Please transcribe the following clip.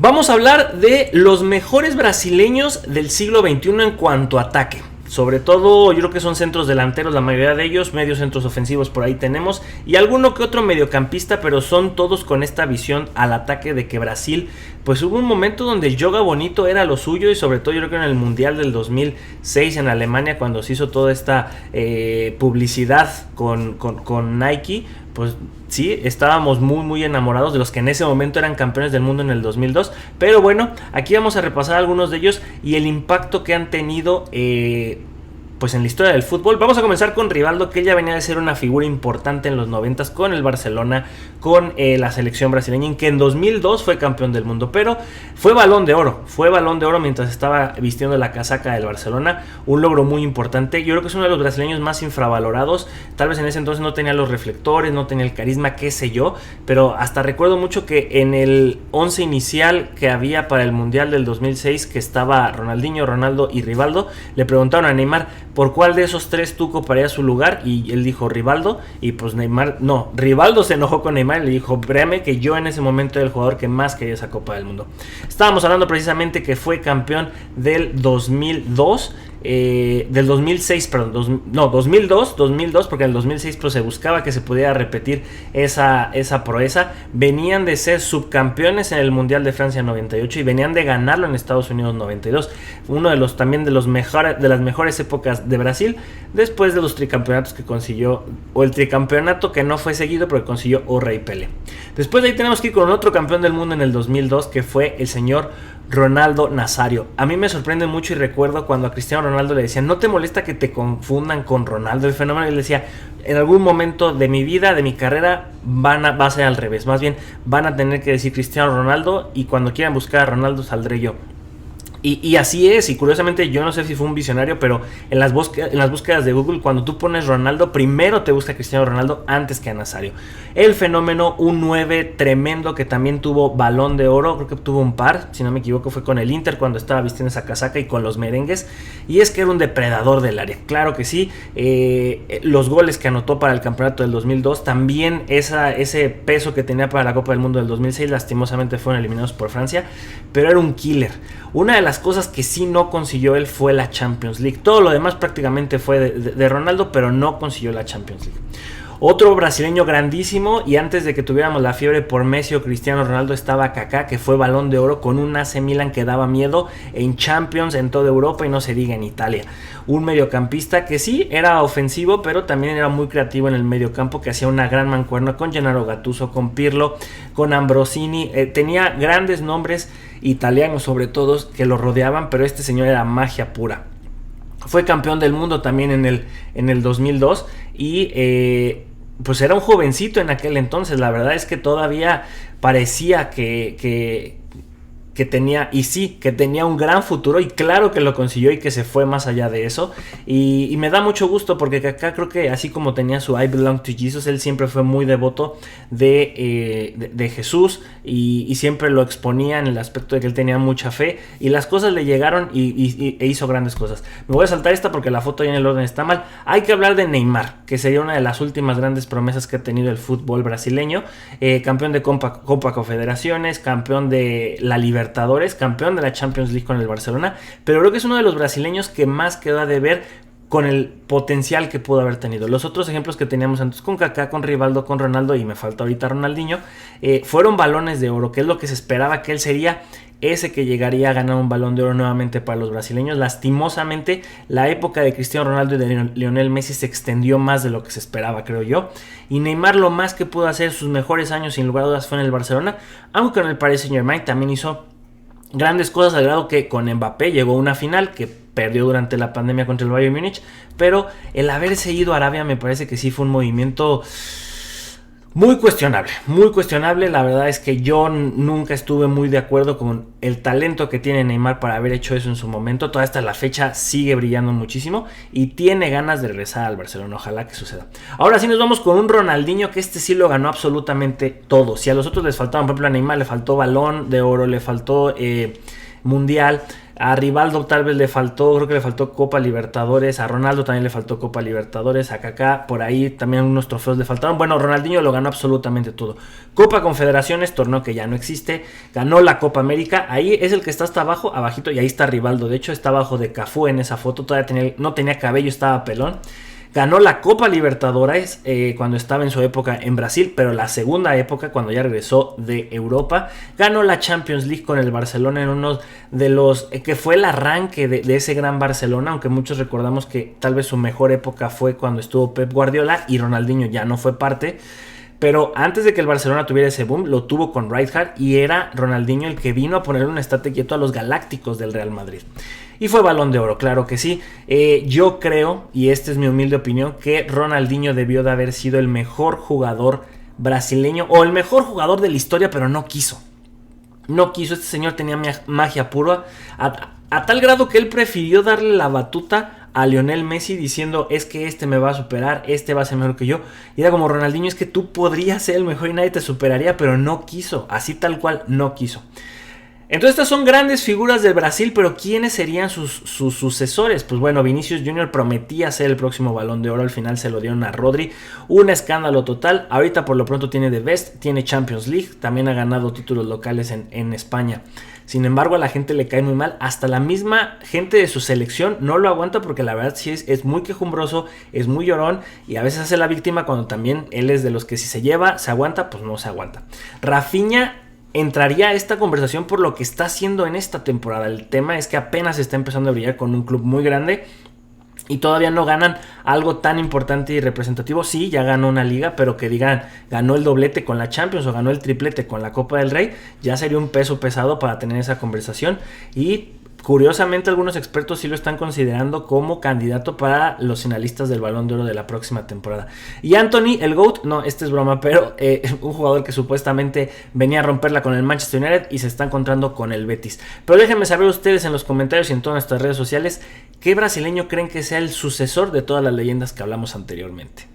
Vamos a hablar de los mejores brasileños del siglo XXI en cuanto a ataque. Sobre todo yo creo que son centros delanteros la mayoría de ellos, medios centros ofensivos por ahí tenemos y alguno que otro mediocampista, pero son todos con esta visión al ataque de que Brasil, pues hubo un momento donde el yoga bonito era lo suyo y sobre todo yo creo que en el Mundial del 2006 en Alemania cuando se hizo toda esta publicidad con Nike, pues sí, estábamos muy enamorados de los que en ese momento eran campeones del mundo en el 2002. Pero bueno, aquí vamos a repasar algunos de ellos y el impacto que han tenido pues en la historia del fútbol. Vamos a comenzar con Rivaldo, que ya venía de ser una figura importante en los 90s con el Barcelona, con la selección brasileña, en que en 2002 fue campeón del mundo, pero fue balón de oro mientras estaba vistiendo la casaca del Barcelona, un logro muy importante. Yo creo que es uno de los brasileños más infravalorados, tal vez en ese entonces no tenía los reflectores, no tenía el carisma, qué sé yo, pero hasta recuerdo mucho que en el 11 inicial que había para el Mundial del 2006, que estaba Ronaldinho, Ronaldo y Rivaldo, le preguntaron a Neymar, ¿por cuál de esos tres tú coparías su lugar? Y él dijo Rivaldo, y pues Rivaldo se enojó con Neymar y le dijo, créeme que yo en ese momento era el jugador que más quería esa Copa del Mundo. Estábamos hablando precisamente que fue campeón del 2002, del 2006, perdón, 2002, porque en el 2006 pues, se buscaba que se pudiera repetir esa proeza. Venían de ser subcampeones en el Mundial de Francia 98 y venían de ganarlo en Estados Unidos 92. Uno de las mejores épocas de Brasil, después de los tricampeonatos que consiguió, o el tricampeonato que no fue seguido, pero que consiguió Urra y Pelé. Después de ahí tenemos que ir con otro campeón del mundo en el 2002, que fue el señor Ronaldo Nazário. A mí me sorprende mucho y recuerdo cuando a Cristiano Ronaldo le decían, ¿no te molesta que te confundan con Ronaldo el fenómeno? Y él decía, en algún momento de mi vida, de mi carrera, va a ser al revés. Más bien, van a tener que decir Cristiano Ronaldo y cuando quieran buscar a Ronaldo saldré yo. Y así es, y curiosamente yo no sé si fue un visionario, pero en las búsquedas de Google, cuando tú pones Ronaldo, primero te busca Cristiano Ronaldo antes que a Nazário. El fenómeno, un 9 tremendo que también tuvo balón de oro, creo que tuvo un par, si no me equivoco fue con el Inter cuando estaba vistiendo esa casaca y con los merengues, y es que era un depredador del área, claro que sí. Los goles que anotó para el campeonato del 2002, también ese peso que tenía para la Copa del Mundo del 2006, lastimosamente fueron eliminados por Francia, pero era un killer. Una de las cosas que sí no consiguió él fue la Champions League. Todo lo demás prácticamente fue de Ronaldo, pero no consiguió la Champions League. Otro brasileño grandísimo, y antes de que tuviéramos la fiebre por Messi o Cristiano Ronaldo, estaba Kaká, que fue balón de oro con un AC Milan que daba miedo en Champions en toda Europa y no se diga en Italia. Un mediocampista que sí era ofensivo, pero también era muy creativo en el mediocampo, que hacía una gran mancuerna con Gennaro Gattuso, con Pirlo, con Ambrosini. Tenía grandes nombres italianos sobre todo que lo rodeaban, pero este señor era magia pura. Fue campeón del mundo también en el 2002 y pues era un jovencito en aquel entonces. La verdad es que todavía parecía que tenía, y sí, que tenía un gran futuro, y claro que lo consiguió y que se fue más allá de eso, y me da mucho gusto porque acá creo que así como tenía su I belong to Jesus, él siempre fue muy devoto de Jesús y siempre lo exponía en el aspecto de que él tenía mucha fe y las cosas le llegaron e hizo grandes cosas. Me voy a saltar esta porque la foto ya en el orden está mal. Hay que hablar de Neymar, que sería una de las últimas grandes promesas que ha tenido el fútbol brasileño, campeón de Copa Confederaciones, campeón de la Libertadores, campeón de la Champions League con el Barcelona, pero creo que es uno de los brasileños que más quedó a deber con el potencial que pudo haber tenido. Los otros ejemplos que teníamos antes con Kaká, con Rivaldo, con Ronaldo, y me falta ahorita Ronaldinho, fueron balones de oro, que es lo que se esperaba que él sería, ese que llegaría a ganar un balón de oro nuevamente para los brasileños. Lastimosamente, la época de Cristiano Ronaldo y de Lionel Messi se extendió más de lo que se esperaba, creo yo. Y Neymar, lo más que pudo hacer, sus mejores años sin lugar a dudas fue en el Barcelona, aunque en el Paris Saint-Germain también hizo grandes cosas, al grado que con Mbappé llegó a una final que perdió durante la pandemia contra el Bayern Múnich, pero el haberse ido a Arabia me parece que sí fue un movimiento muy cuestionable. La verdad es que yo nunca estuve muy de acuerdo con el talento que tiene Neymar para haber hecho eso en su momento. Toda hasta la fecha sigue brillando muchísimo y tiene ganas de regresar al Barcelona. Ojalá que suceda. Ahora sí nos vamos con un Ronaldinho, que este sí lo ganó absolutamente todo. Si a los otros les faltaba, por ejemplo a Neymar le faltó balón de oro, le faltó mundial, A Rivaldo tal vez le faltó, creo que le faltó Copa Libertadores. A Ronaldo también le faltó Copa Libertadores. A Kaká, por ahí también unos trofeos le faltaron. Bueno, Ronaldinho lo ganó absolutamente todo. Copa Confederaciones, torneo que ya no existe. Ganó la Copa América. Ahí es el que está hasta abajo, abajito. Y ahí está Rivaldo. De hecho, está abajo de Cafú en esa foto. Todavía no tenía cabello, estaba pelón. Ganó la Copa Libertadores cuando estaba en su época en Brasil, pero la segunda época cuando ya regresó de Europa. Ganó la Champions League con el Barcelona en uno de los que fue el arranque de ese gran Barcelona, aunque muchos recordamos que tal vez su mejor época fue cuando estuvo Pep Guardiola y Ronaldinho ya no fue parte. Pero antes de que el Barcelona tuviera ese boom, lo tuvo con Rijkaard y era Ronaldinho el que vino a poner un estate quieto a los galácticos del Real Madrid. Y fue Balón de Oro, claro que sí. Yo creo, y esta es mi humilde opinión, que Ronaldinho debió de haber sido el mejor jugador brasileño o el mejor jugador de la historia, pero no quiso. No quiso, este señor tenía magia pura a tal grado que él prefirió darle la batuta a Lionel Messi diciendo es que este me va a superar, este va a ser mejor que yo. Y era como Ronaldinho, es que tú podrías ser el mejor y nadie te superaría, pero no quiso, así tal cual no quiso. Entonces estas son grandes figuras del Brasil, pero ¿quiénes serían sus sucesores? Pues bueno, Vinicius Jr. prometía ser el próximo Balón de Oro, al final se lo dieron a Rodri, un escándalo total. Ahorita por lo pronto tiene The Best, tiene Champions League, también ha ganado títulos locales en España. Sin embargo, a la gente le cae muy mal, hasta la misma gente de su selección no lo aguanta porque la verdad sí es muy quejumbroso, es muy llorón y a veces hace la víctima cuando también él es de los que si se lleva, se aguanta, pues no se aguanta. Rafinha entraría a esta conversación por lo que está haciendo en esta temporada. El tema es que apenas está empezando a brillar con un club muy grande y todavía no ganan algo tan importante y representativo. Sí, ya ganó una liga, pero que digan, ganó el doblete con la Champions o ganó el triplete con la Copa del Rey, ya sería un peso pesado para tener esa conversación. Y curiosamente algunos expertos sí lo están considerando como candidato para los finalistas del Balón de Oro de la próxima temporada. Y Anthony, el GOAT, no, este es broma, pero un jugador que supuestamente venía a romperla con el Manchester United y se está encontrando con el Betis. Pero déjenme saber ustedes en los comentarios y en todas nuestras redes sociales qué brasileño creen que sea el sucesor de todas las leyendas que hablamos anteriormente.